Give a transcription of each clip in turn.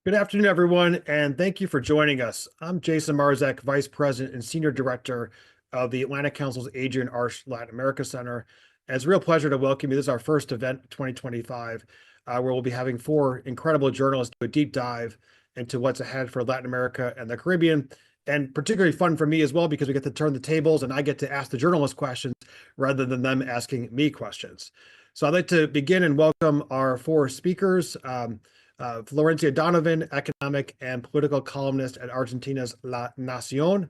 Good afternoon, everyone, and thank you for joining us. I'm Jason Marzek, Vice President and Senior Director of the Atlantic Council's Adrian Arsh Latin America Center. And it's a real pleasure to welcome you. This is our first event, 2025, where we'll be having four incredible journalists do a deep dive into what's ahead for Latin America and the Caribbean. And particularly fun for me as well, because we get to turn the tables and I get to ask the journalists questions rather than them asking me questions. So I'd like to begin and welcome our four speakers. Florencia Donovan, economic and political columnist at Argentina's La Nación.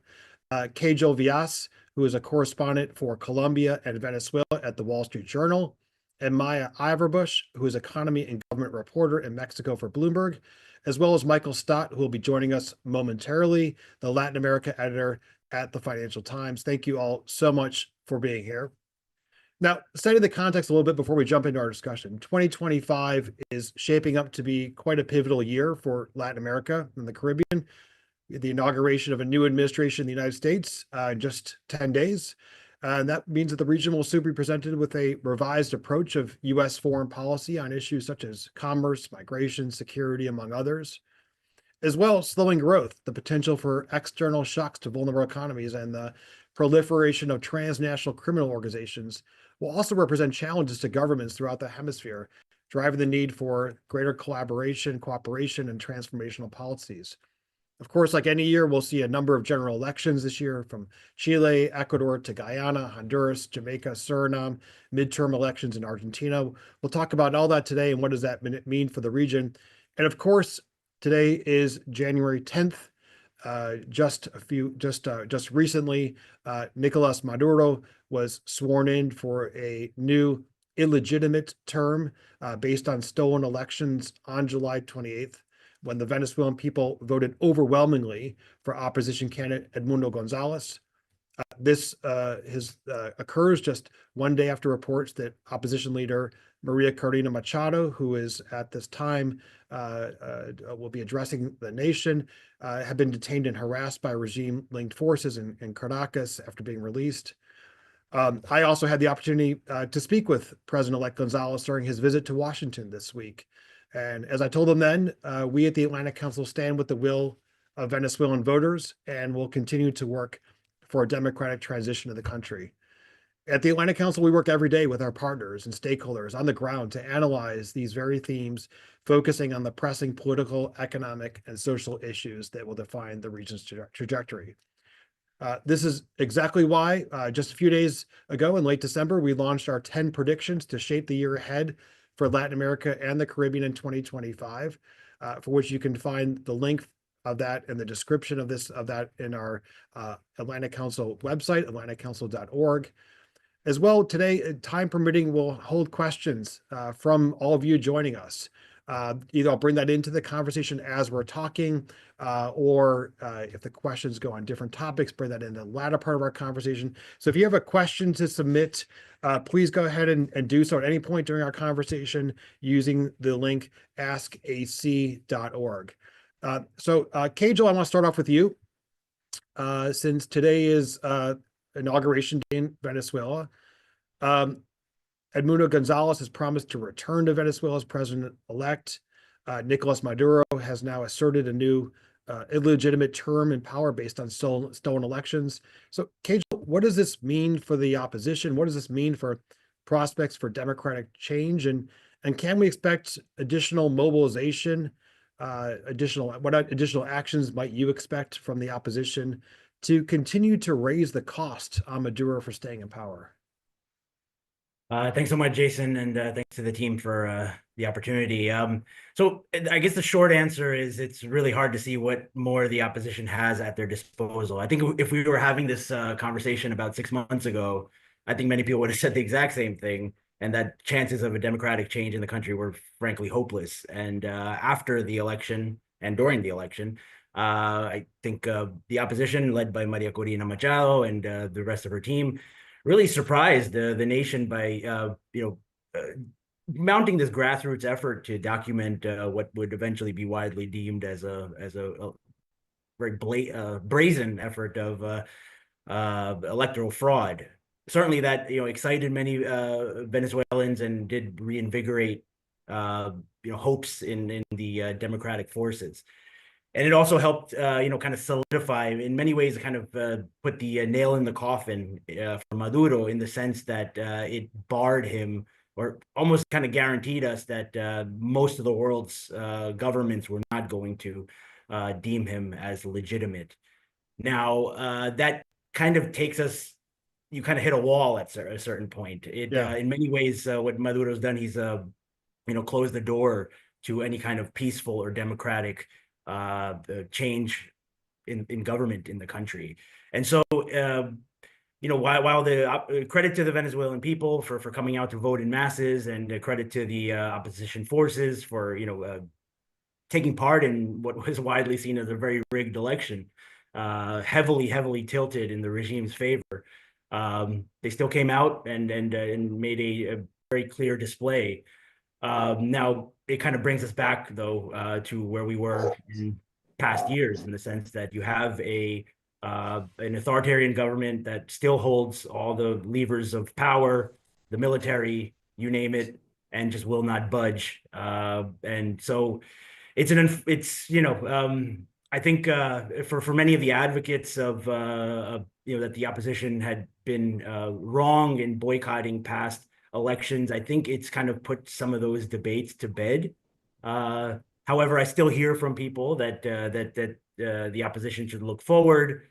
Kejo Villas, who is a correspondent for Colombia and Venezuela at the Wall Street Journal. And Maya Iverbush, who is economy and government reporter in Mexico for Bloomberg, as well as Michael Stott, who will be joining us momentarily, the Latin America editor at the Financial Times. Thank you all so much for being here. Now, setting the context a little bit before we jump into our discussion, 2025 is shaping up to be quite a pivotal year for Latin America and the Caribbean. The inauguration of a new administration in the United States in just 10 days. And that means that the region will soon be presented with a revised approach of U.S. foreign policy on issues such as commerce, migration, security, among others, as well as slowing growth, the potential for external shocks to vulnerable economies, and the proliferation of transnational criminal organizations will also represent challenges to governments throughout the hemisphere, driving the need for greater collaboration, cooperation, and transformational policies. Of course, like any year, we'll see a number of general elections this year, from Chile, Ecuador to Guyana, Honduras, Jamaica, Suriname, midterm elections in Argentina. We'll talk about all that today and what does that mean for the region. And of course, today is January 10th. Just recently, Nicolas Maduro was sworn in for a new illegitimate term based on stolen elections on July 28th, when the Venezuelan people voted overwhelmingly for opposition candidate Edmundo Gonzalez. This occurs just one day after reports that opposition leader Maria Corina Machado, who is at this time will be addressing the nation, have been detained and harassed by regime-linked forces in Caracas after being released. I also had the opportunity to speak with President-elect Gonzalez during his visit to Washington this week. And as I told him then, we at the Atlantic Council stand with the will of Venezuelan voters and will continue to work for a democratic transition of the country. At the Atlantic Council, we work every day with our partners and stakeholders on the ground to analyze these very themes, focusing on the pressing political, economic, and social issues that will define the region's trajectory. This is exactly why just a few days ago in late December, we launched our 10 predictions to shape the year ahead for Latin America and the Caribbean in 2025, for which you can find the link of that in the description of that in our Atlantic Council website, atlanticcouncil.org. As well, today, time permitting, we'll hold questions from all of you joining us. Either I'll bring that into the conversation as we're talking, or if the questions go on different topics, bring that in the latter part of our conversation. So if you have a question to submit, please go ahead and do so at any point during our conversation using the link askac.org. Kejo, I want to start off with you. Since today is inauguration day in Venezuela, Edmundo Gonzalez has promised to return to Venezuela as president-elect. Nicolas Maduro has now asserted a new illegitimate term in power based on stolen elections. So, Kejo, what does this mean for the opposition? What does this mean for prospects for democratic change? And can we expect additional mobilization? What additional actions might you expect from the opposition to continue to raise the cost on Maduro for staying in power? Thanks so much, Jason, and thanks to the team for the opportunity. So I guess the short answer is it's really hard to see what more the opposition has at their disposal. I think if we were having this conversation about 6 months ago, I think many people would have said the exact same thing, and that chances of a democratic change in the country were frankly hopeless. And after the election and during the election, I think the opposition, led by Maria Corina Machado and the rest of her team, really surprised the nation by mounting this grassroots effort to document what would eventually be widely deemed as a very brazen effort of electoral fraud. Certainly, that excited many Venezuelans and did reinvigorate hopes in the democratic forces. And it also helped, kind of solidify in many ways, kind of put the nail in the coffin for Maduro, in the sense that it barred him, or almost kind of guaranteed us that most of the world's governments were not going to deem him as legitimate. Now, that kind of takes us, you kind of hit a wall at a certain point. Yeah. In many ways, what Maduro's done, he's closed the door to any kind of peaceful or democratic change in government in the country. And so, while the credit to the Venezuelan people for coming out to vote in masses, and credit to the opposition forces for taking part in what was widely seen as a very rigged election, heavily tilted in the regime's favor, they still came out and made a very clear display. Now, it kind of brings us back, though, to where we were in past years, in the sense that you have an authoritarian government that still holds all the levers of power, the military, you name it, and just will not budge. And so I think for many of the advocates of that the opposition had been wrong in boycotting past elections, I think it's kind of put some of those debates to bed. However, I still hear from people that the opposition should look forward,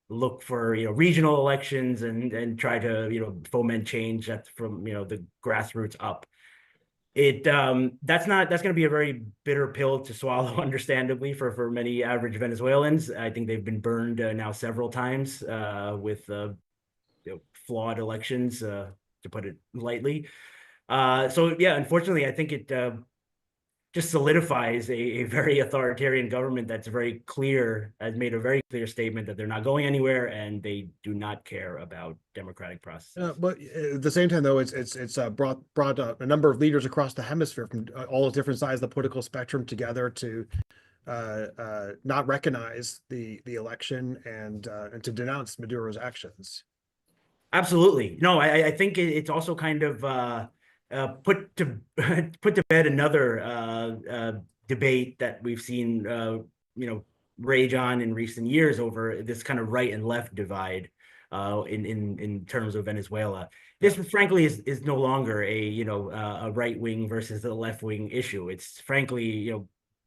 look for regional elections, and try to foment change from the grassroots up. That's going to be a very bitter pill to swallow, understandably, for many average Venezuelans. I think they've been burned now several times with flawed elections, to put it lightly. So yeah, unfortunately, I think it just solidifies a very authoritarian government that's very clear, has made a very clear statement that they're not going anywhere, and they do not care about democratic processes. But at the same time, though, it's brought a number of leaders across the hemisphere from all different sides of the political spectrum together to not recognize the election and to denounce Maduro's actions. Absolutely. No, I think it's also kind of put to put to bed another debate that we've seen rage on in recent years over this kind of right and left divide in terms of Venezuela. This, frankly, is no longer a right wing versus a left wing issue. It's frankly,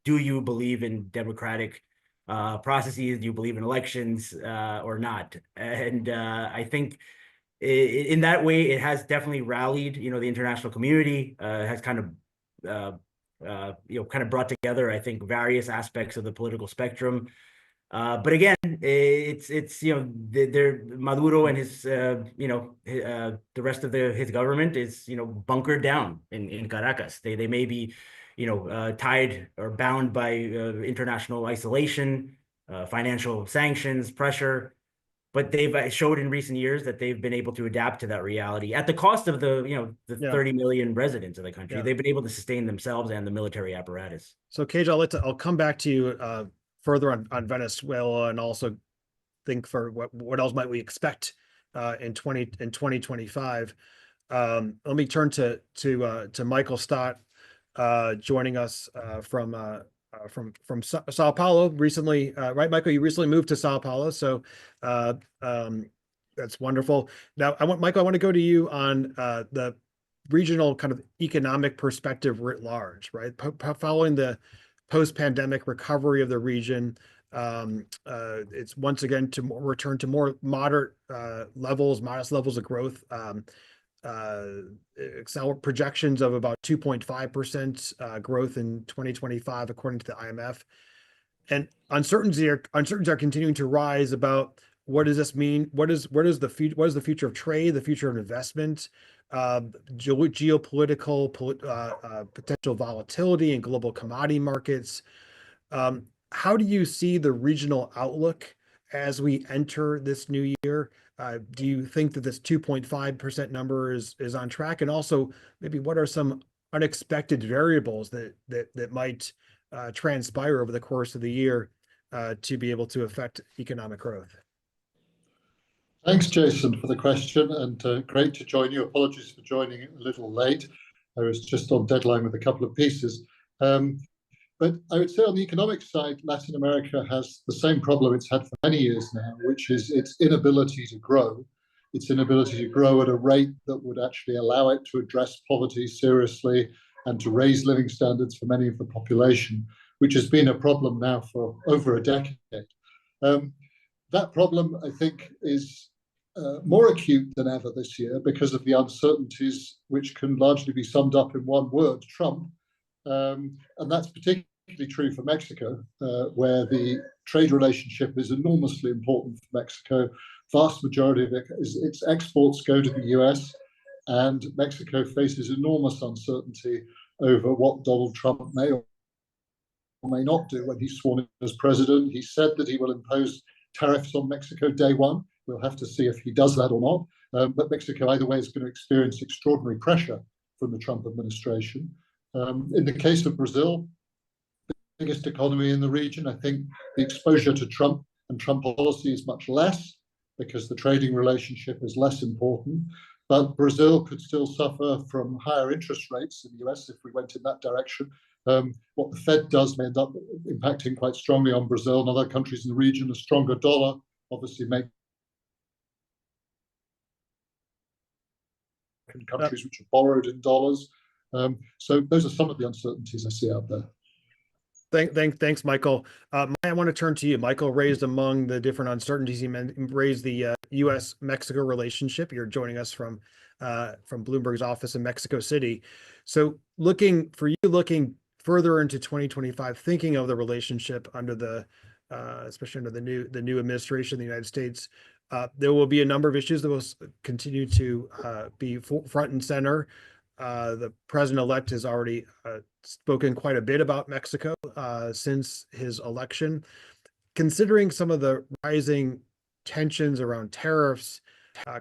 do you believe in democratic processes? Do you believe in elections or not? And I think in that way, it has definitely rallied, the international community, has kind of, kind of brought together, I think, various aspects of the political spectrum. But again, it's Maduro and his, the rest of his government is, bunkered down in Caracas. They may be, tied or bound by international isolation, financial sanctions, pressure. But they've showed in recent years that they've been able to adapt to that reality at the cost of the 30 million residents of the country. Yeah. They've been able to sustain themselves and the military apparatus. So, Cage, I'll come back to you further on Venezuela, and also think for what else might we expect in 2025. Let me turn to Michael Stott, joining us from Sao Paulo recently, right, Michael? You recently moved to Sao Paulo, so that's wonderful. Now, Michael, I want to go to you on the regional kind of economic perspective writ large, right? Following the post-pandemic recovery of the region, it's once again to return to more modest levels of growth. Projections of about 2.5% growth in 2025, according to the IMF. And uncertainties are continuing to rise about what does this mean? What is the future of trade, the future of investment, geopolitical potential volatility in global commodity markets. How do you see the regional outlook as we enter this new year? Do you think that this 2.5% number is on track? And also, maybe what are some unexpected variables that might transpire over the course of the year to be able to affect economic growth? Thanks, Jason, for the question, and great to join you. Apologies for joining a little late. I was just on deadline with a couple of pieces. But I would say on the economic side, Latin America has the same problem it's had for many years now, which is its inability to grow. Its inability to grow at a rate that would actually allow it to address poverty seriously and to raise living standards for many of the population, which has been a problem now for over a decade. That problem, I think, is more acute than ever this year because of the uncertainties, which can largely be summed up in one word: Trump. And that's particularly true for Mexico, where the trade relationship is enormously important for Mexico. Vast majority of its exports go to the US, and Mexico faces enormous uncertainty over what Donald Trump may or may not do when he's sworn in as president. He said that he will impose tariffs on Mexico day one. We'll have to see if he does that or not. But Mexico, either way, is going to experience extraordinary pressure from the Trump administration. In the case of Brazil, the biggest economy in the region, I think the exposure to Trump and Trump policy is much less because the trading relationship is less important. But Brazil could still suffer from higher interest rates in the US if we went in that direction. What the Fed does may end up impacting quite strongly on Brazil and other countries in the region. A stronger dollar obviously makes countries which have borrowed in dollars. So those are some of the uncertainties I see out there. Thanks, Michael. I want to turn to you. Michael raised among the different uncertainties, he raised the U.S.-Mexico relationship. You're joining us from Bloomberg's office in Mexico City. So looking further into 2025, thinking of the relationship under the, especially under the new administration in the United States, there will be a number of issues that will continue to be front and center. The president-elect has already spoken quite a bit about Mexico since his election. Considering some of the rising tensions around tariffs,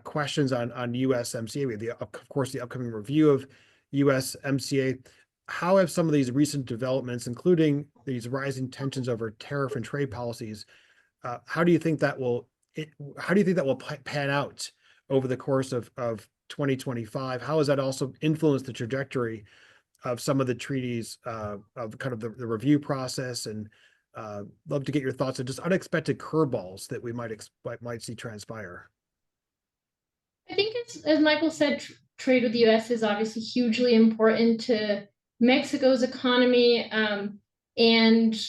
questions on USMCA, we have of course, the upcoming review of USMCA. How have some of these recent developments, including these rising tensions over tariff and trade policies, how do you think that will pan out over the course of 2025? How has that also influenced the trajectory of some of the treaties, of kind of the review process? And love to get your thoughts on just unexpected curveballs that we might see transpire. I think as Michael said, trade with the US is obviously hugely important to Mexico's economy. And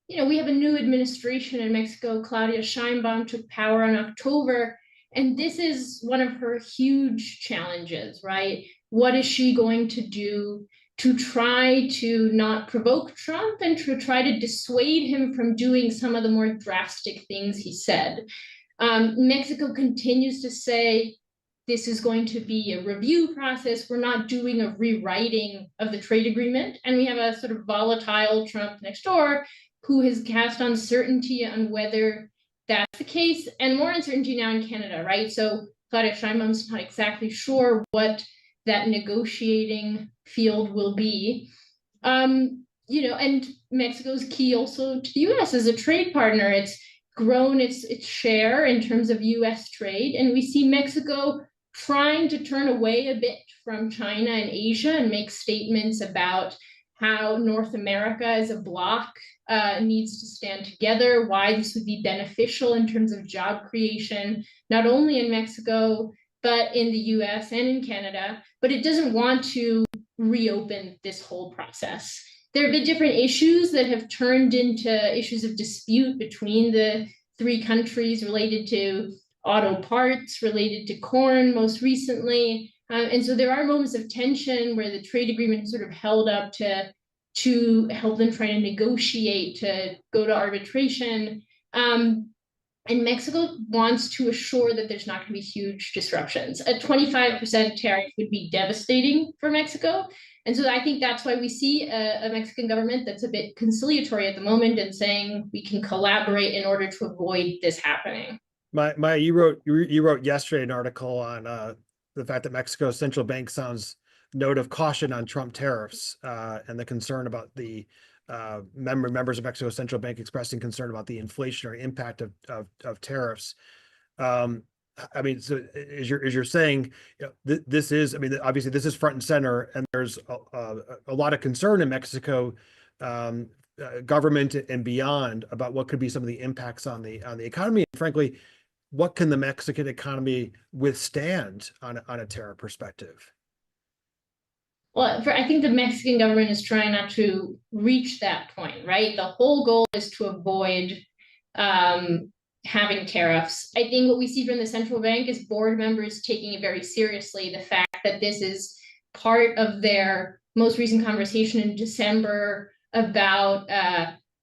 we have a new administration in Mexico. Claudia Sheinbaum took power in October. And this is one of her huge challenges, right? What is she going to do to try to not provoke Trump and to try to dissuade him from doing some of the more drastic things he said? Mexico continues to say, this is going to be a review process. We're not doing a rewriting of the trade agreement. And we have a sort of volatile Trump next door who has cast uncertainty on whether that's the case, and more uncertainty now in Canada, right? So Claudia Sheinbaum's not exactly sure what that negotiating field will be. And Mexico's key also to the US as a trade partner. It's grown its share in terms of US trade, and we see Mexico trying to turn away a bit from China and Asia and make statements about how North America as a bloc needs to stand together, why this would be beneficial in terms of job creation, not only in Mexico, but in the US and in Canada. But it doesn't want to reopen this whole process. There have been different issues that have turned into issues of dispute between the three countries related to auto parts, related to corn most recently. And so there are moments of tension where the trade agreement is sort of held up to help them try to negotiate, to go to arbitration. And Mexico wants to assure that there's not going to be huge disruptions. A 25% tariff would be devastating for Mexico. And so I think that's why we see a Mexican government that's a bit conciliatory at the moment and saying we can collaborate in order to avoid this happening. You wrote yesterday an article on the fact that Mexico's central bank sounds note of caution on Trump tariffs and the concern about the members of Mexico's central bank expressing concern about the inflationary impact of tariffs. I mean, so as you're saying, this is, I mean, obviously this is front and center, and there's a lot of concern in Mexico, government and beyond, about what could be some of the impacts on the economy. And frankly, what can the Mexican economy withstand on a tariff perspective? Well, I think the Mexican government is trying not to reach that point, right? The whole goal is to avoid having tariffs. I think what we see from the central bank is board members taking it very seriously. The fact that this is part of their most recent conversation in December about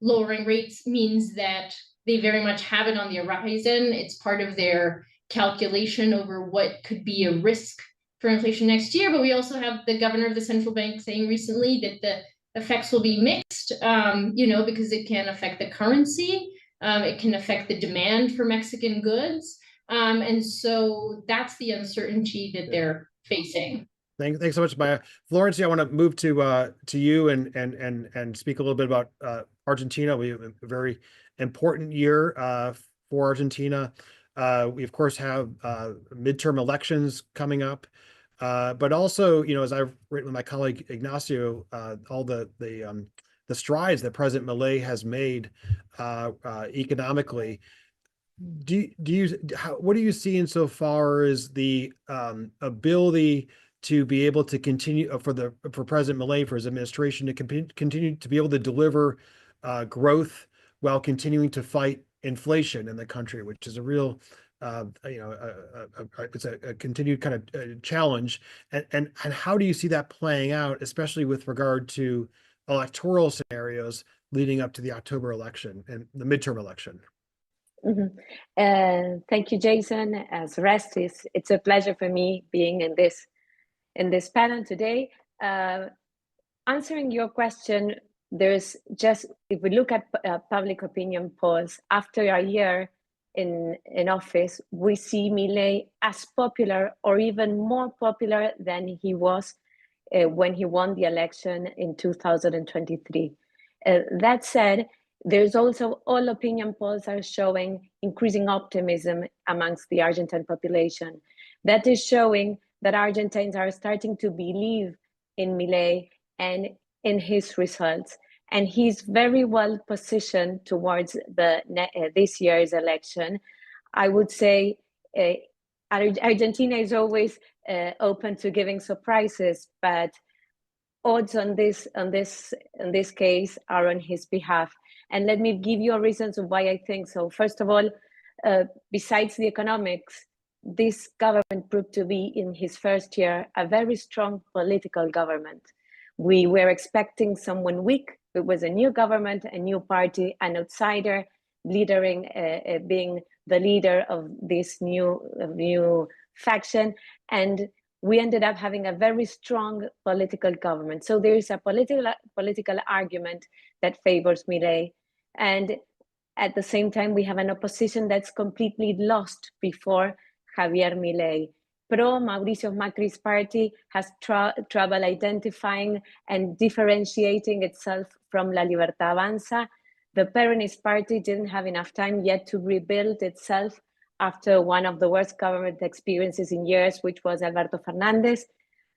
lowering rates means that they very much have it on the horizon. It's part of their calculation over what could be a risk for inflation next year. But we also have the governor of the central bank saying recently that the effects will be mixed, because it can affect the currency. It can affect the demand for Mexican goods. And so that's the uncertainty that they're facing. Thanks so much, Maya. Florencia, I want to move to you and speak a little bit about Argentina. We have a very important year for Argentina. We of course have midterm elections coming up, but also, as I've written with my colleague Ignacio, all the strides that President Milei has made economically. What do you see insofar as the ability to be able to continue for President Milei, for his administration, to continue to be able to deliver growth while continuing to fight inflation in the country, which is a real, it's a continued kind of challenge. And how do you see that playing out, especially with regard to electoral scenarios leading up to the October election and the midterm election? Thank you, Jason. As Restis, it's a pleasure for me being in this panel today. Answering your question, there's just, if we look at public opinion polls, after a year in office, we see Milei as popular or even more popular than he was when he won the election in 2023. That said, there's also, all opinion polls are showing increasing optimism amongst the Argentine population. That is showing that Argentines are starting to believe in Milei and in his results. And he's very well positioned towards this year's election. I would say Argentina is always open to giving surprises, but odds on this case are on his behalf. And let me give you reasons why I think so. First of all, besides the economics, this government proved to be, in his first year, a very strong political government. We were expecting someone weak. It was a new government, a new party, an outsider being the leader of this new faction. And we ended up having a very strong political government. So there is a political argument that favors Milei. And at the same time, we have an opposition that's completely lost before Javier Milei. Pro Mauricio Macri's party has trouble identifying and differentiating itself from La Libertad Avanza. The Peronist party didn't have enough time yet to rebuild itself after one of the worst government experiences in years, which was Alberto Fernandez.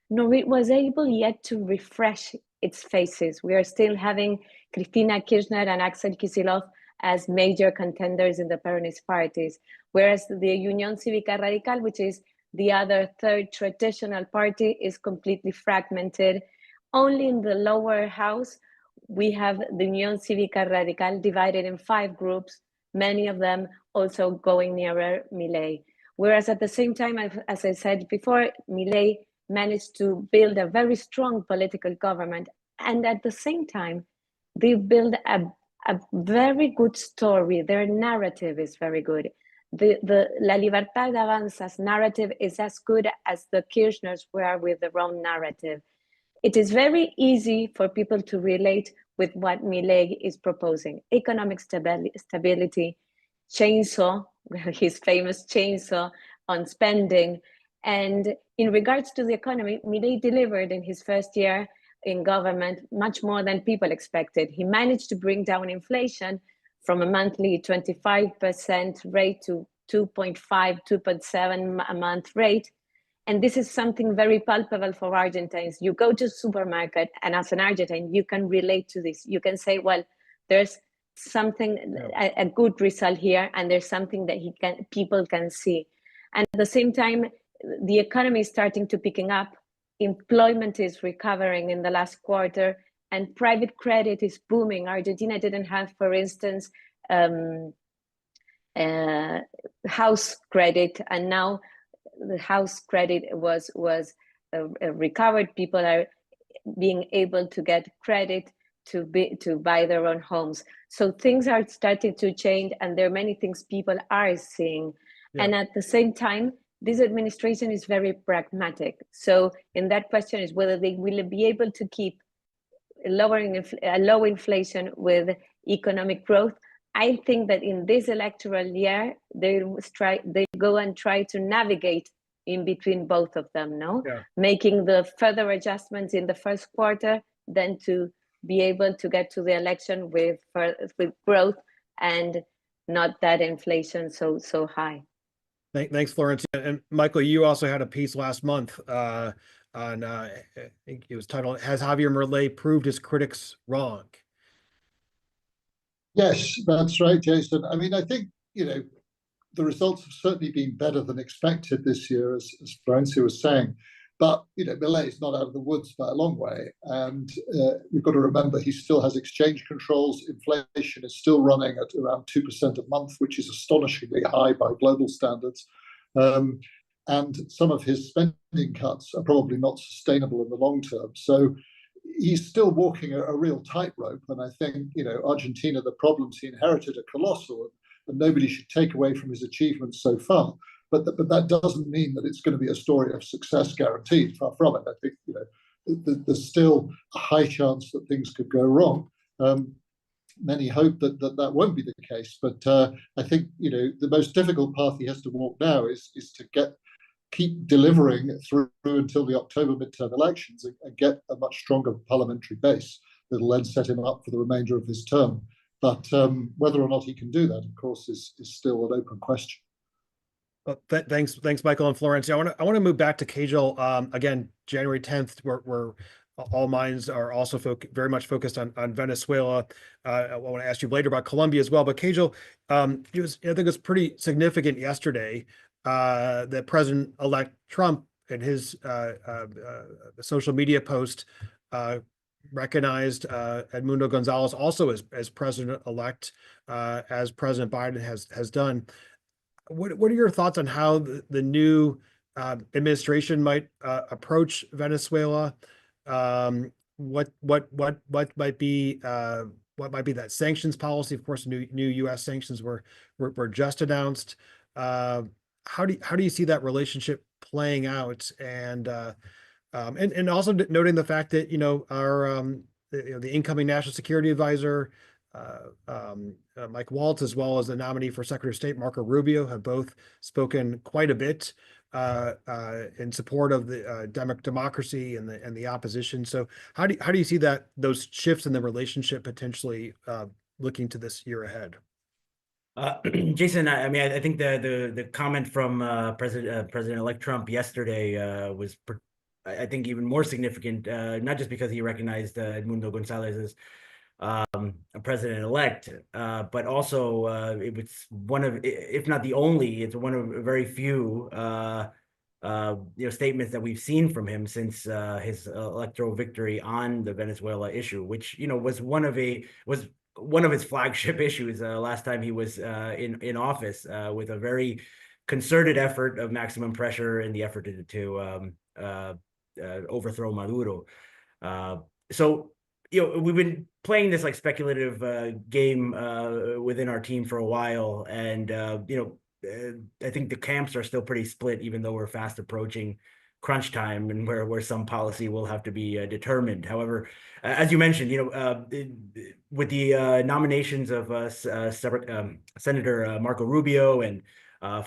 Nor it was able yet to refresh its faces. We are still having Cristina Kirchner and Axel Kicillof as major contenders in the Peronist parties, whereas the Unión Cívica Radical, which is the other third traditional party, is completely fragmented. Only in the lower house, we have the Unión Cívica Radical divided in 5 groups, many of them also going nearer Milei. Whereas at the same time, as I said before, Milei managed to build a very strong political government. And at the same time, they build a very good story. Their narrative is very good. The La Libertad Avanza's narrative is as good as the Kirchners were with their own narrative. It is very easy for people to relate with what Milei is proposing. Economic stability, chainsaw, his famous chainsaw on spending. And in regards to the economy, Milei delivered in his first year in government much more than people expected. He managed to bring down inflation from a monthly 25% rate to 2.5, 2.7 a month rate. And this is something very palpable for Argentines. You go to the supermarket, and as an Argentine, you can relate to this. You can say, well, there's something, a good result here, and there's something that people can see. And at the same time, the economy is starting to picking up. Employment is recovering in the last quarter, and private credit is booming. Argentina didn't have, for instance, house credit, and now the house credit was recovered. People are being able to get credit to buy their own homes. So things are starting to change, and there are many things people are seeing. Yeah. And at the same time, this administration is very pragmatic. So in that question is whether they will be able to keep lowering low inflation with economic growth. I think that in this electoral year, they go and try to navigate in between both of them, no? Yeah. Making the further adjustments in the first quarter, then to be able to get to the election with growth and not that inflation so high. Thanks, Florence. And Michael, you also had a piece last month on, I think it was titled, "Has Javier Milei Proved His Critics Wrong?" Yes, that's right, Jason. I mean, I think, the results have certainly been better than expected this year, as Florencia was saying. But, Milei is not out of the woods by a long way. And we've got to remember he still has exchange controls. Inflation is still running at around 2% a month, which is astonishingly high by global standards. And some of his spending cuts are probably not sustainable in the long term. So he's still walking a real tightrope. And I think, Argentina, the problems he inherited are colossal, and nobody should take away from his achievements so far. But that doesn't mean that it's going to be a story of success guaranteed. Far from it. I think there's still a high chance that things could go wrong. Many hope that won't be the case. But I think the most difficult path he has to walk now is to keep delivering through until the October midterm elections and get a much stronger parliamentary base that'll then set him up for the remainder of his term. But whether or not he can do that, of course, is still an open question. Well, thanks, Michael and Florencia. I want to move back to Kajal again. January 10th, where all minds are also very much focused on Venezuela. I want to ask you later about Colombia as well. But Kajal, I think it was pretty significant yesterday that President-elect Trump, in his social media post, recognized Edmundo Gonzalez also as president-elect, as President Biden has done. What are your thoughts on how the new administration might approach Venezuela? What might be that sanctions policy? Of course, new U.S. sanctions were just announced. How do you see that relationship playing out? And also noting the fact that our the incoming National Security Advisor, Mike Waltz, as well as the nominee for Secretary of State, Marco Rubio, have both spoken quite a bit in support of the democracy and the opposition. So how do you see those shifts in the relationship potentially looking to this year ahead? Jason, I think the comment from President-elect Trump yesterday was, I think, even more significant, not just because he recognized Edmundo Gonzalez as a president-elect, but also it was one of, if not the only, it's one of very few statements that we've seen from him since his electoral victory on the Venezuela issue, which was one of his flagship issues last time he was in office, with a very concerted effort of maximum pressure in the effort to overthrow Maduro. So we've been playing this like speculative game within our team for a while, and I think the camps are still pretty split, even though we're fast approaching crunch time and where some policy will have to be determined. However, as you mentioned, with the nominations of Senator Marco Rubio and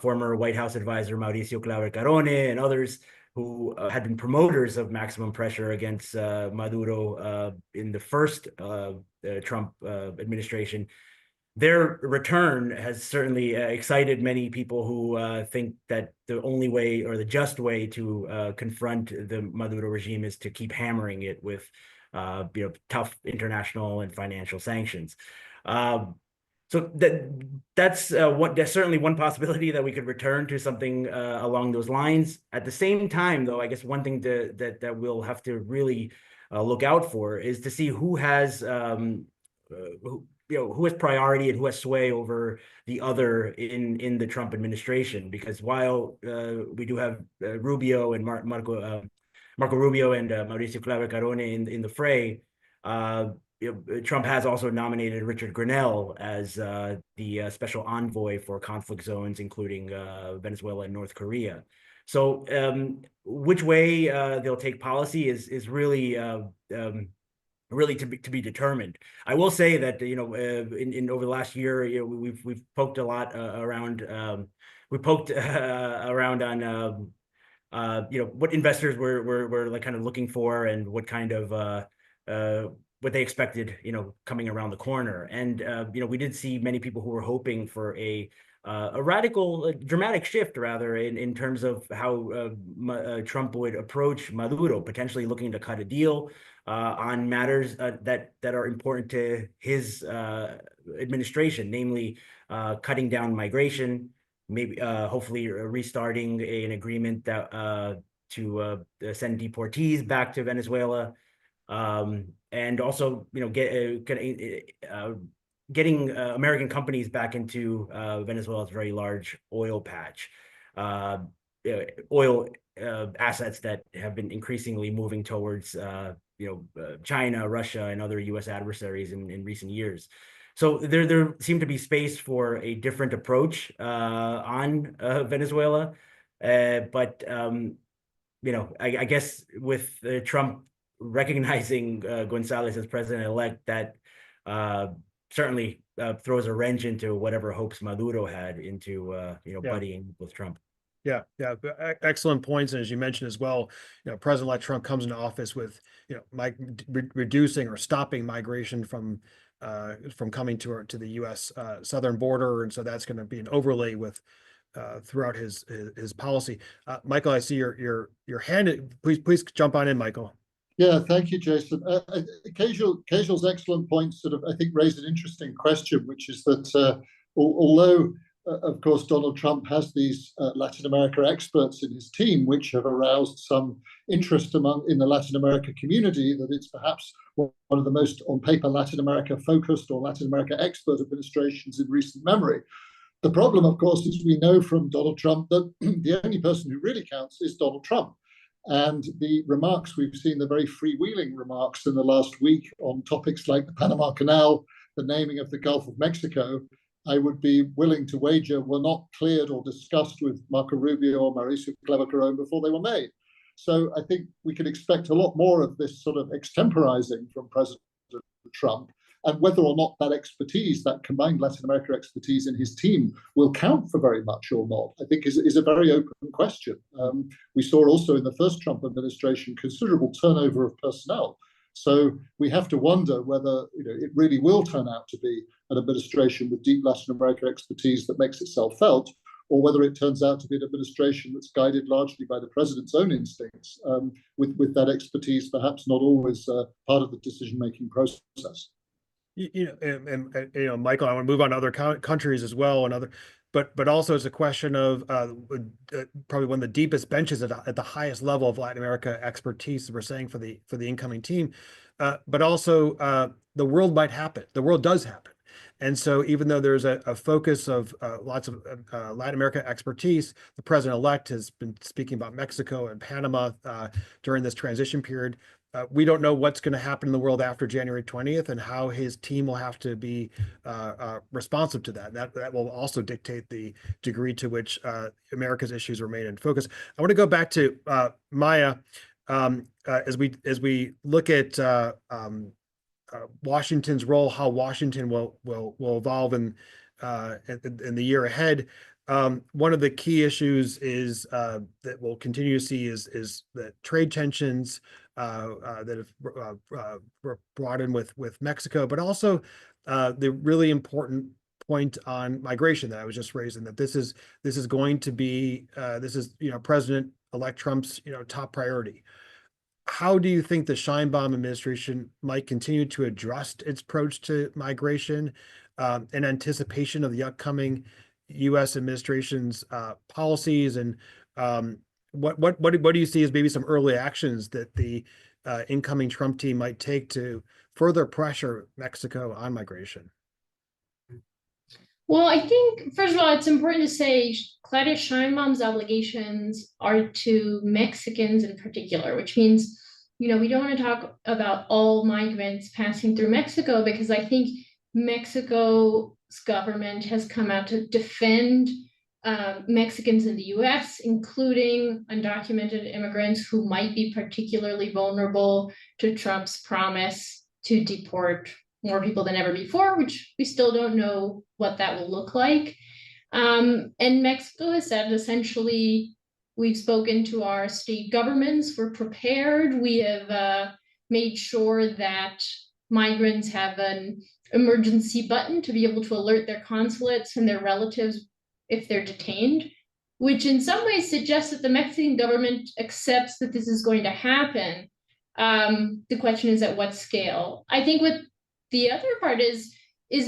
former White House advisor Mauricio Claver-Carone and others who had been promoters of maximum pressure against Maduro in the first Trump administration, their return has certainly excited many people who think that the only way or the just way to confront the Maduro regime is to keep hammering it with tough international and financial sanctions. So that's certainly one possibility, that we could return to something along those lines. At the same time, though, I guess one thing that we'll have to really look out for is to see who has who has priority and who has sway over the other in the Trump administration. Because while we do have Rubio and Marco Rubio and Mauricio Claver Carone in the fray, Trump has also nominated Richard Grenell as the special envoy for conflict zones, including Venezuela and North Korea. So which way they'll take policy is really really to be determined. I will say that in over the last year, we've poked a lot around. We poked around on what investors were like kind of looking for, and what kind of what they expected, coming around the corner. And we did see many people who were hoping for a radical, dramatic shift, rather, in terms of how Trump would approach Maduro, potentially looking to cut a deal on matters that are important to his administration, namely cutting down migration, maybe hopefully restarting an agreement that to send deportees back to Venezuela, and also getting American companies back into Venezuela's very large oil patch, oil assets that have been increasingly moving towards China, Russia, and other U.S. adversaries in recent years. So there seemed to be space for a different approach on Venezuela, but I guess with Trump recognizing Gonzalez as president-elect, that certainly throws a wrench into whatever hopes Maduro had into buddying with Trump. Yeah, excellent points. And as you mentioned as well, President-elect Trump comes into office with reducing or stopping migration from coming to the U.S. southern border, and so that's going to be an overlay with throughout his policy. Michael, I see your hand. Please jump on in, Michael. Yeah, thank you, Jason. Casual's excellent points sort of, I think, raised an interesting question, which is that although, of course, Donald Trump has these Latin America experts in his team, which have aroused some interest in the Latin America community, that it's perhaps one of the most, on paper, Latin America focused or Latin America expert administrations in recent memory. The problem, of course, is we know from Donald Trump that the only person who really counts is Donald Trump. And the remarks we've seen, the very freewheeling remarks in the last week on topics like the Panama Canal, the naming of the Gulf of Mexico, I would be willing to wager were not cleared or discussed with Marco Rubio or Mauricio Claver Carone before they were made. So I think we can expect a lot more of this sort of extemporizing from President Trump. And whether or not that expertise, that combined Latin America expertise in his team, will count for very much or not, I think is a very open question. We saw also in the first Trump administration considerable turnover of personnel. So we have to wonder whether it really will turn out to be an administration with deep Latin America expertise that makes itself felt, or whether it turns out to be an administration that's guided largely by the president's own instincts, with that expertise perhaps not always part of the decision-making process. Michael, I want to move on to other countries as well, but also it's a question of probably one of the deepest benches at the highest level of Latin America expertise, we're saying, for the incoming team, but also the world might happen. The world does happen. And so even though there's a focus of lots of Latin America expertise, the president-elect has been speaking about Mexico and Panama during this transition period. We don't know what's going to happen in the world after January 20th and how his team will have to be responsive to that. That will also dictate the degree to which America's issues remain in focus. I want to go back to Maya as we look at Washington's role, how Washington will evolve in the year ahead. One of the key issues is that we'll continue to see is the trade tensions that have brought in with Mexico, but also the really important point on migration that I was just raising, that this is going to be President-elect Trump's top priority. How do you think the Sheinbaum administration might continue to adjust its approach to migration in anticipation of the upcoming U.S. administration's policies? And what do you see as maybe some early actions that the incoming Trump team might take to further pressure Mexico on migration? Well, I think, first of all, it's important to say Claudia Sheinbaum's obligations are to Mexicans in particular, which means, we don't want to talk about all migrants passing through Mexico, because I think Mexico's government has come out to defend Mexicans in the US, including undocumented immigrants who might be particularly vulnerable to Trump's promise to deport more people than ever before, which we still don't know what that will look like. And Mexico has said, essentially, we've spoken to our state governments, we're prepared, we have made sure that migrants have an emergency button to be able to alert their consulates and their relatives if they're detained, which in some ways suggests that the Mexican government accepts that this is going to happen. The question is at what scale? I think what the other part is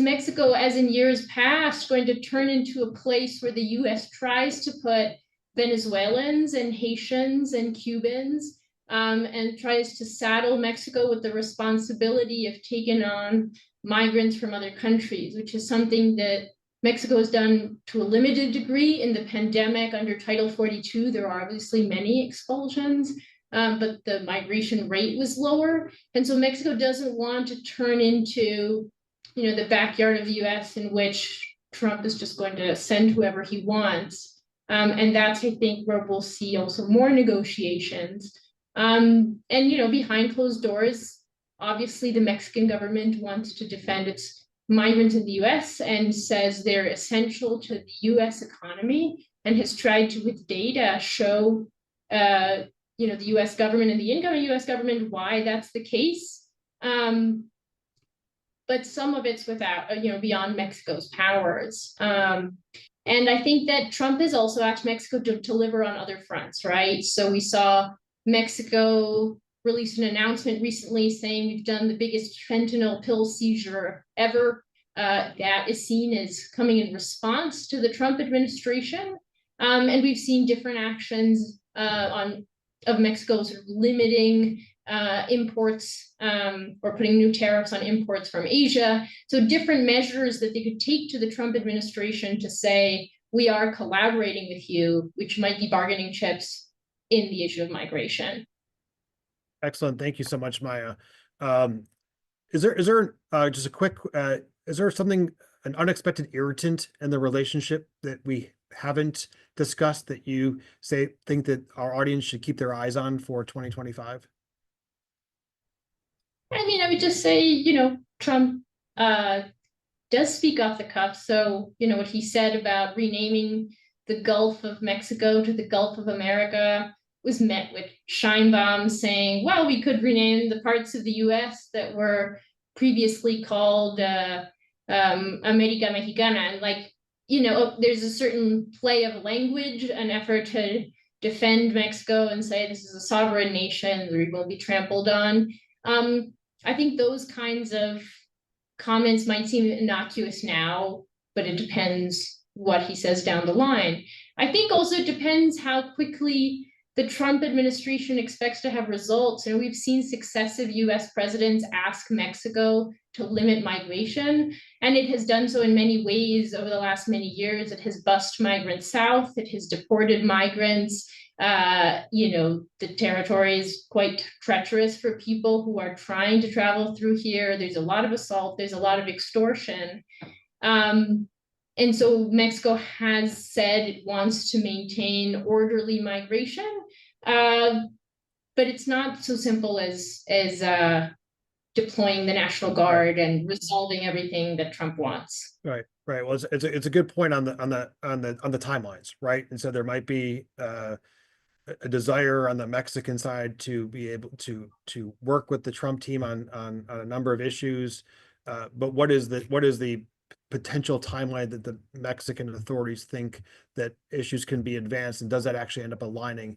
Mexico, as in years past, going to turn into a place where the US tries to put Venezuelans and Haitians and Cubans and tries to saddle Mexico with the responsibility of taking on migrants from other countries, which is something that Mexico has done to a limited degree. In the pandemic under Title 42, there are obviously many expulsions, but the migration rate was lower. And so Mexico doesn't want to turn into, the backyard of the US in which Trump is just going to send whoever he wants. And that's, I think, where we'll see also more negotiations. And, behind closed doors, obviously the Mexican government wants to defend its migrants in the US and says they're essential to the US economy, and has tried to, with data, show the US government and the incoming US government why that's the case. But some of it's without, beyond Mexico's powers. And I think that Trump has also asked Mexico to deliver on other fronts, right? So we saw Mexico released an announcement recently saying we've done the biggest fentanyl pill seizure ever. That is seen as coming in response to the Trump administration. And we've seen different actions of Mexico sort of limiting imports or putting new tariffs on imports from Asia. So different measures that they could take to the Trump administration to say, we are collaborating with you, which might be bargaining chips in the issue of migration. Excellent. Thank you so much, Maya. Is there just a quick, is there something, an unexpected irritant in the relationship that we haven't discussed that you think that our audience should keep their eyes on for 2025? I mean, I would just say, Trump does speak off the cuff. So, what he said about renaming the Gulf of Mexico to the Gulf of America was met with Sheinbaum saying, well, we could rename the parts of the US that were previously called America Mexicana. And there's a certain play of language, an effort to defend Mexico and say this is a sovereign nation, we won't be trampled on. I think those kinds of comments might seem innocuous now, but it depends what he says down the line. I think also it depends how quickly the Trump administration expects to have results. And we've seen successive US presidents ask Mexico to limit migration, and it has done so in many ways over the last many years. It has bussed migrants south, it has deported migrants. The territory is quite treacherous for people who are trying to travel through here. There's a lot of assault, there's a lot of extortion. And so Mexico has said it wants to maintain orderly migration, but it's not so simple as deploying the National Guard and resolving everything that Trump wants. Right. Well, it's a good point on the timelines, right? And so there might be a desire on the Mexican side to be able to work with the Trump team on a number of issues, but what is the potential timeline that the Mexican authorities think that issues can be advanced, and does that actually end up aligning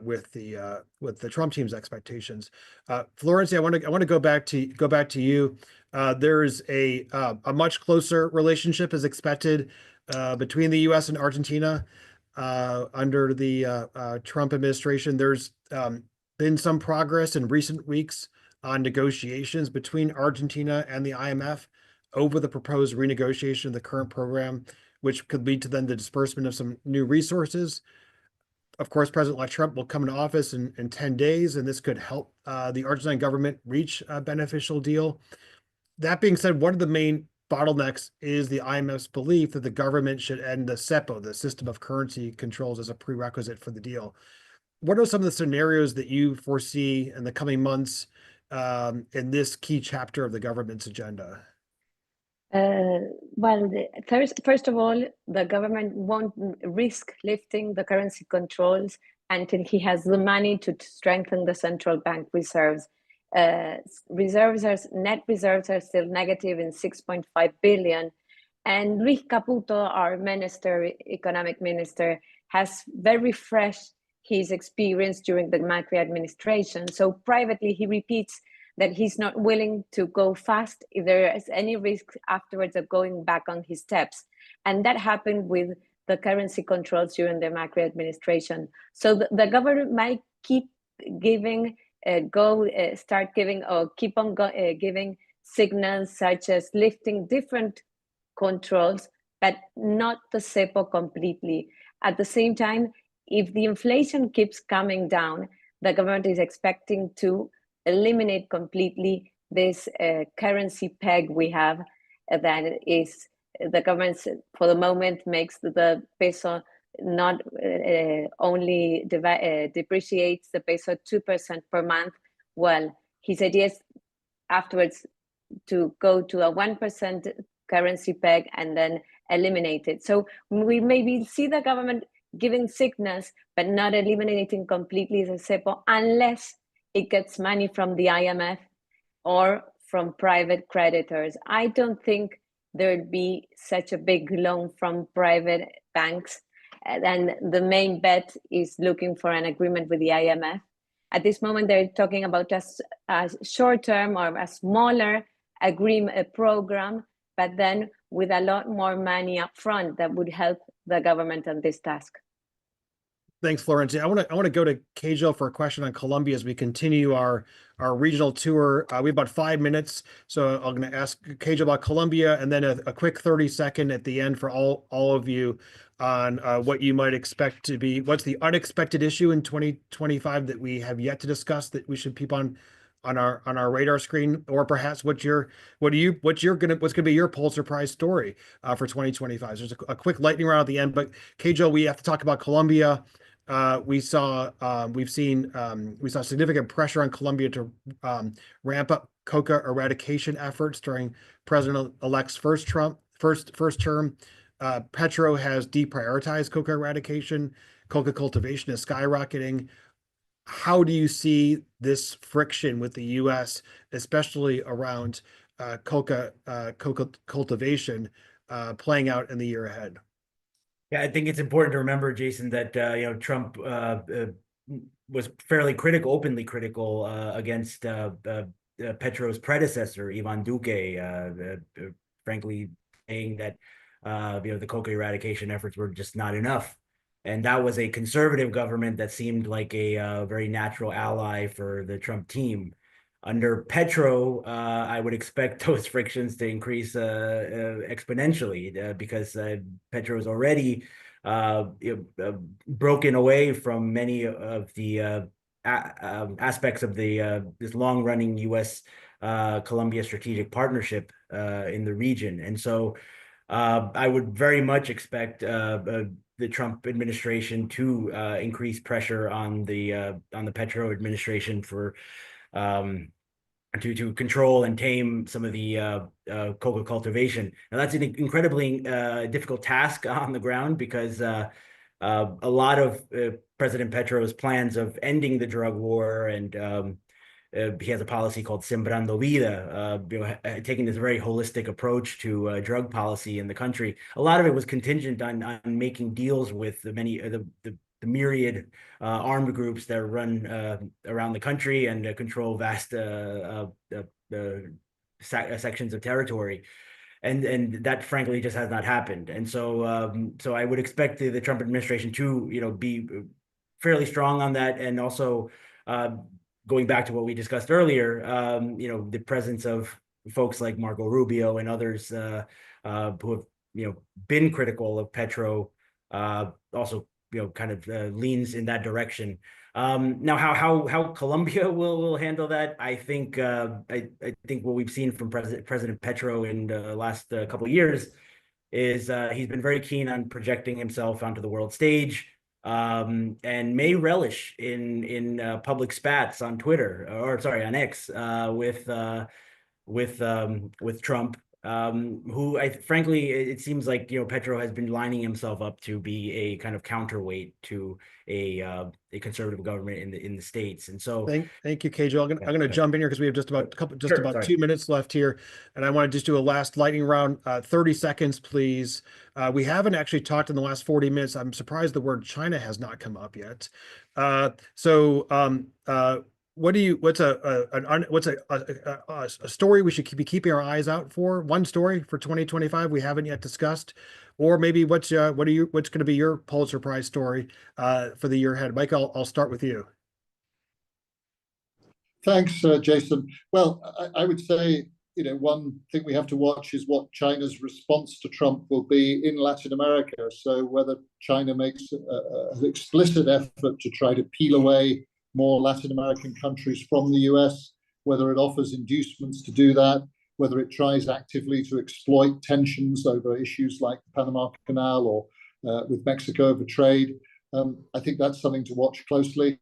with the Trump team's expectations? Florency, I want to go back to you. There's a much closer relationship as expected between the U.S. and Argentina under the Trump administration. There's been some progress in recent weeks on negotiations between Argentina and the IMF over the proposed renegotiation of the current program, which could lead to then the disbursement of some new resources. Of course, President-elect Trump will come into office in 10 days, and this could help the Argentine government reach a beneficial deal. That being said, one of the main bottlenecks is the IMF's belief that the government should end the CEPO, the system of currency controls, as a prerequisite for the deal. What are some of the scenarios that you foresee in the coming months in this key chapter of the government's agenda? Well, first of all, the government won't risk lifting the currency controls until he has the money to strengthen the central bank reserves. Net reserves are still negative in 6.5 billion. And Luis Caputo, our economic minister, has very fresh his experience during the Macri administration. So privately, he repeats that he's not willing to go fast if there is any risk afterwards of going back on his steps. And that happened with the currency controls during the Macri administration. So the government might keep giving, giving signals such as lifting different controls, but not the CEPO completely. At the same time, if the inflation keeps coming down, the government is expecting to eliminate completely this currency peg we have that is the government for the moment makes the peso not only depreciates the peso 2% per month. Well, his idea is afterwards to go to a 1% currency peg and then eliminate it. So we maybe see the government giving signals, but not eliminating completely the CEPO unless it gets money from the IMF or from private creditors. I don't think there'd be such a big loan from private banks. And the main bet is looking for an agreement with the IMF. At this moment, they're talking about just a short-term or a smaller agreement program, but then with a lot more money up front that would help the government on this task. Thanks, Florency. I want to go to Kejal for a question on Colombia as we continue our regional tour. We have about 5 minutes, so I'm going to ask Kejal about Colombia, and then a quick 30-second at the end for all of you on what you might expect to be, what's the unexpected issue in 2025 that we have yet to discuss that we should keep on our radar screen, or perhaps what's going to be your Pulitzer Prize story for 2025. So there's a quick lightning round at the end, but Kejal, we have to talk about Colombia. We saw significant pressure on Colombia to ramp up coca eradication efforts during President-elect's first term. Petro has deprioritized coca eradication. Coca cultivation is skyrocketing. How do you see this friction with the U.S., especially around coca cultivation, playing out in the year ahead? Yeah, I think it's important to remember, Jason, that Trump was fairly critical, openly critical against Petro's predecessor, Ivan Duque, frankly saying that the coca eradication efforts were just not enough. And that was a conservative government that seemed like a very natural ally for the Trump team. Under Petro, I would expect those frictions to increase exponentially because Petro is already broken away from many of the aspects of this long-running U.S. Colombia strategic partnership in the region. And so I would very much expect the Trump administration to increase pressure on the Petro administration for to control and tame some of the coca cultivation. Now that's an incredibly difficult task on the ground because a lot of President Petro's plans of ending the drug war and he has a policy called Sembrando Vida, taking this very holistic approach to drug policy in the country. A lot of it was contingent on making deals with the myriad armed groups that run around the country and control vast sections of territory. And that frankly just has not happened. And so I would expect the Trump administration to, be fairly strong on that. And also going back to what we discussed earlier, the presence of folks like Marco Rubio and others who have, been critical of Petro, also, kind of leans in that direction. Now, how Colombia will handle that, I think I think what we've seen from President Petro in the last couple of years is he's been very keen on projecting himself onto the world stage, and may relish in public spats on Twitter, or sorry, on X, with Trump. Who frankly, it seems like Petro has been lining himself up to be a kind of counterweight to a conservative government in the States. And so thank you, Kajal. I'm going to jump in here because we have just about Sure, 2 minutes left here, and I want to just do a last lightning round. 30 seconds, please. We haven't actually talked in the last 40 minutes. I'm surprised the word China has not come up yet. What's a story we should be keeping our eyes out for? One story for 2025 we haven't yet discussed, or maybe what's going to be your Pulitzer Prize story for the year ahead? Mike, I'll start with you. Thanks, Jason. Well, I would say, one thing we have to watch is what China's response to Trump will be in Latin America. So whether China makes an explicit effort to try to peel away more Latin American countries from the US, whether it offers inducements to do that, whether it tries actively to exploit tensions over issues like the Panama Canal or with Mexico over trade. I think that's something to watch closely.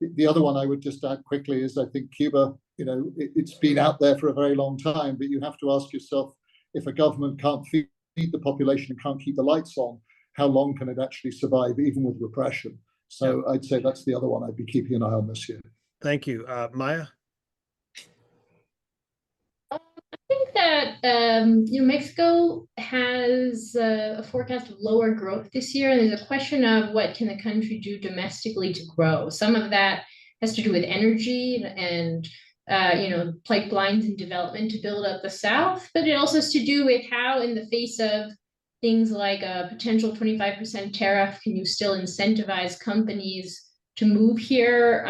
The other one I would just add quickly is I think Cuba, it's been out there for a very long time, but you have to ask yourself, if a government can't feed the population and can't keep the lights on, how long can it actually survive, even with repression? So I'd say that's the other one I'd be keeping an eye on this year. Thank you. Maya? I think that Mexico has a forecast of lower growth this year, and there's a question of what can the country do domestically to grow. Some of that has to do with energy and pipelines and development to build up the South, but it also has to do with how, in the face of things like a potential 25% tariff, can you still incentivize companies to move here?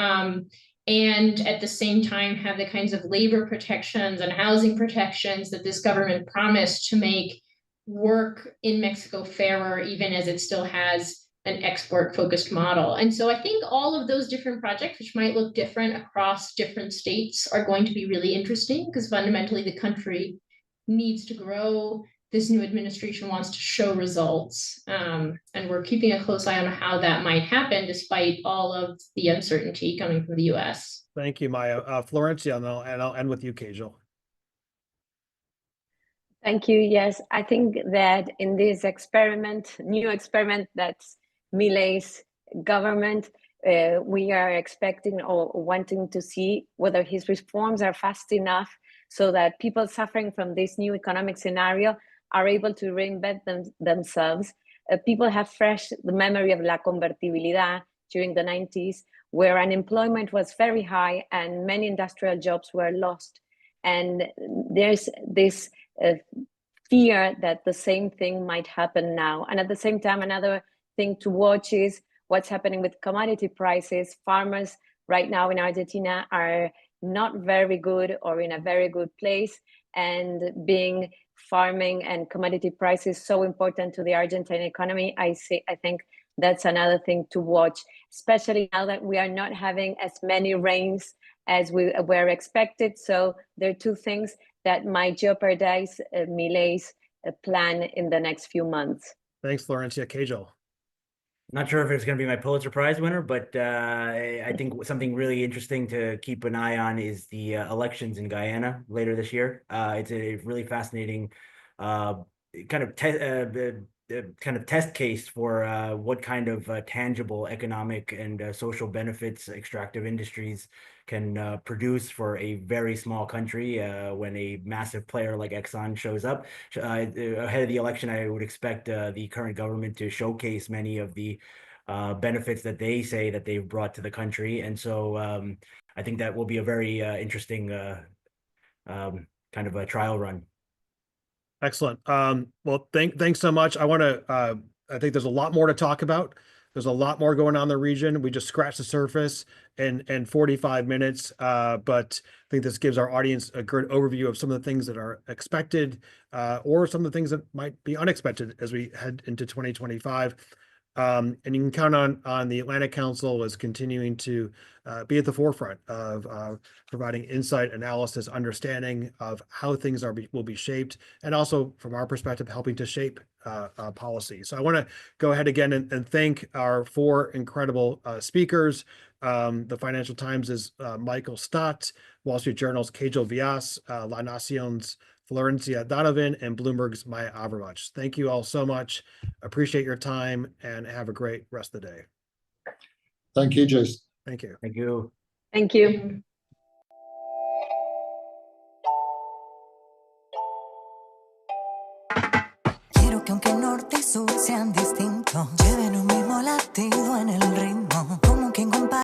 And at the same time have the kinds of labor protections and housing protections that this government promised to make work in Mexico fairer, even as it still has an export-focused model. And so I think all of those different projects, which might look different across different states, are going to be really interesting because fundamentally the country needs to grow. This new administration wants to show results, and we're keeping a close eye on how that might happen, despite all of the uncertainty coming from the U.S. Thank you, Maya. Florencia, and I'll end with you, Kajal. Thank you. Yes, I think that in this new experiment that's Milei's government, we are expecting or wanting to see whether his reforms are fast enough so that people suffering from this new economic scenario are able to reinvent themselves. People have fresh the memory of La Convertibilidad during the 90s, where unemployment was very high and many industrial jobs were lost. And there's this fear that the same thing might happen now. And at the same time, another thing to watch is what's happening with commodity prices. Farmers right now in Argentina are not very good or in a very good place, and being farming and commodity prices so important to the Argentine economy, I think that's another thing to watch, especially now that we are not having as many rains as we were expected. So there are two things that might jeopardize Milei's plan in the next few months. Thanks, Florencia. Kajal. Not sure if it's going to be my Pulitzer Prize winner, but I think something really interesting to keep an eye on is the elections in Guyana later this year. It's a really fascinating kind of kind of test case for what kind of tangible economic and social benefits extractive industries can produce for a very small country when a massive player like Exxon shows up. Ahead of the election, I would expect the current government to showcase many of the benefits that they say that they've brought to the country. And so I think that will be a very interesting kind of a trial run. Excellent. Well, thanks so much. I think there's a lot more to talk about. There's a lot more going on in the region. We just scratched the surface in 45 minutes, but I think this gives our audience a good overview of some of the things that are expected, or some of the things that might be unexpected as we head into 2025. And you can count on the Atlantic Council as continuing to be at the forefront of providing insight, analysis, understanding of how things will be shaped, and also from our perspective, helping to shape policy. So I want to go ahead again and thank our four incredible speakers. The Financial Times' Michael Stott, Wall Street Journal's Kejel Vyas, La Nacion's Florencia Donovan, and Bloomberg's Maya Avermach. Thank you all so much. Appreciate your time and have a great rest of the day. Thank you, Jason. Thank you. Thank you. Thank you. Quiero que aunque norte y sur sean distintos, lleven un mismo latido en el ritmo.